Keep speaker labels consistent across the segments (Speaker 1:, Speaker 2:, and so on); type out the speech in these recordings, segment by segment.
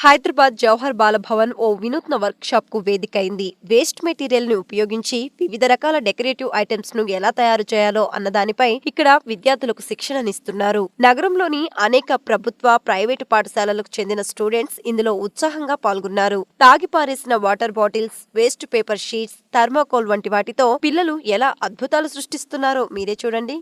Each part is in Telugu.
Speaker 1: హైదరాబాద్ జవహర్ బాలభవన్ ఓ వినూత్న వర్క్ షాప్ కు వేదికైంది. వేస్ట్ మెటీరియల్ ని ఉపయోగించి వివిధ రకాల డెకరేటివ్ ఐటమ్స్ ను ఎలా తయారు చేయాలో అన్నదానిపై ఇక్కడ విద్యార్థులకు శిక్షణనిస్తున్నారు. నగరంలోని అనేక ప్రభుత్వ, ప్రైవేటు పాఠశాలలకు చెందిన స్టూడెంట్స్ ఇందులో ఉత్సాహంగా పాల్గొన్నారు. తాగిపారేసిన water bottles, waste paper sheets, thermocol వంటి వాటితో పిల్లలు ఎలా అద్భుతాలు సృష్టిస్తున్నారో మీరే చూడండి.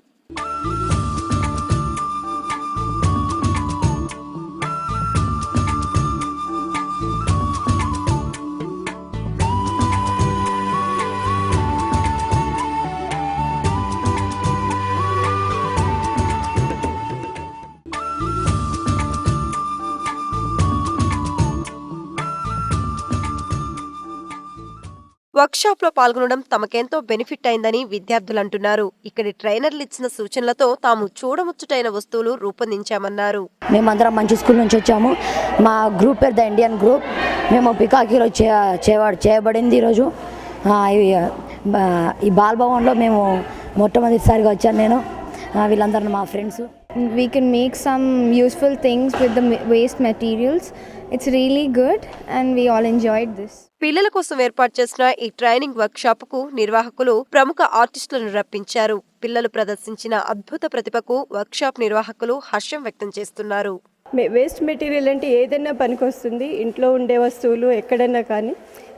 Speaker 1: వర్క్షాప్ లో పాల్గొనడం తమకెంతో బెనిఫిట్ అయిందని విద్యార్థులు అంటున్నారు. ఇక్కడి ట్రైనర్లు ఇచ్చిన సూచనలతో తాము చూడముచ్చటైన వస్తువులు రూపొందించామన్నారు.
Speaker 2: మేమందరం మంచి స్కూల్ నుంచి వచ్చాము. మా గ్రూప్ పేరు ద ఇండియన్ గ్రూప్. మేము పికాకిలో చేయబడింది ఈరోజు. ఈ బాలభవన్లో మేము మొట్టమొదటిసారిగా వచ్చాను నేను. వీళ్ళందరూ మా friends.
Speaker 3: We can make some useful things with the waste materials. It's really good and we all enjoyed this.
Speaker 1: పిల్లల కోసం ఏర్పాటు చేసిన ఈ ట్రైనింగ్ వర్క్ షాప్ కు నిర్వాహకులు ప్రముఖ ఆర్టిస్టులను రప్పించారు. పిల్లలు ప్రదర్శించిన అద్భుత ప్రతిభకు వర్క్ షాప్ నిర్వాహకులు హర్షం వ్యక్తం చేస్తున్నారు.
Speaker 4: వేస్ట్ మెటీరియల్ అంటే ఏదైనా పనికొస్తుంది. ఇంట్లో ఉండే వస్తువులు ఎక్కడైనా కానీ,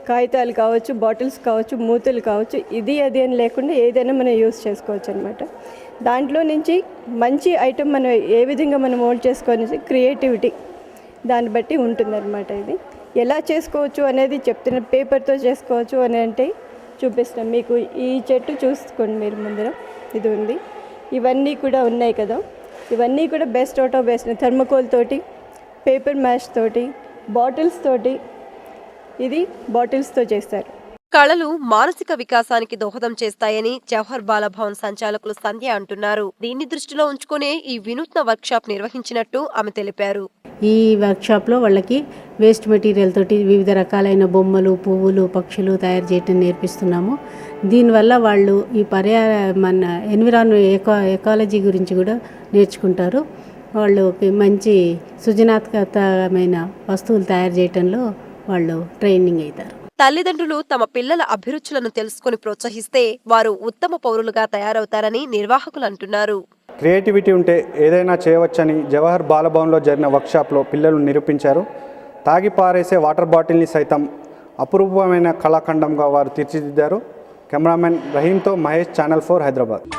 Speaker 4: కాగితాలు కావచ్చు, బాటిల్స్ కావచ్చు, మూతలు కావచ్చు, ఇది అది అని లేకుండా ఏదైనా మనం యూస్ చేసుకోవచ్చు అనమాట. దాంట్లో నుంచి మంచి ఐటెం మనం ఏ విధంగా మనం మోల్డ్ చేసుకొని క్రియేటివిటీ దాన్ని బట్టి ఉంటుందన్నమాట. ఇది ఎలా చేసుకోవచ్చు అనేది చెప్తున్న, పేపర్తో చేసుకోవచ్చు అని అంటే చూపిస్తాం మీకు. ఈ చెట్టు చూసుకోండి మీరు ముందర, ఇది ఉంది. ఇవన్నీ కూడా ఉన్నాయి కదా, ఇవన్నీ కూడా best out of best thermocol తోటి, పేపర్ మ్యాష్ తోటి, బాటిల్స్ తోటి, ఇది బాటిల్స్తో చేస్తారు.
Speaker 1: కళలు మానసిక వికాసానికి దోహదం చేస్తాయని జవహర్ బాలభవన్ సంచాలకులు సంధ్య అంటున్నారు. దీన్ని దృష్టిలో ఉంచుకునే ఈ వినూత్న వర్క్ షాప్ నిర్వహించినట్టు ఆమె తెలిపారు.
Speaker 5: ఈ వర్క్షాప్లో వాళ్ళకి వేస్ట్ మెటీరియల్ తోటి వివిధ రకాలైన బొమ్మలు, పువ్వులు, పక్షులు తయారు చేయటం నేర్పిస్తున్నాము. దీనివల్ల వాళ్ళు ఈ మన ఎకాలజీ గురించి కూడా నేర్చుకుంటారు. వాళ్ళకి మంచి సృజనాత్మకమైన వస్తువులు తయారు చేయటంలో వాళ్ళు ట్రైనింగ్ అవుతారు.
Speaker 1: తల్లిదండ్రులు తమ పిల్లల అభిరుచులను తెలుసుకుని ప్రోత్సహిస్తే వారు ఉత్తమ పౌరులుగా తయారవుతారని నిర్వాహకులు అంటున్నారు.
Speaker 6: క్రియేటివిటీ ఉంటే ఏదైనా చేయవచ్చని జవహర్ బాలభవన్లో జరిగిన వర్క్షాప్లో పిల్లలు నిరూపించారు. తాగి పారేసే వాటర్ బాటిల్ని సైతం అపురూపమైన కళాఖండంగా వారు తీర్చిదిద్దారు. కెమెరామెన్ రహీంతో మహేష్, ఛానల్ 4 హైదరాబాద్.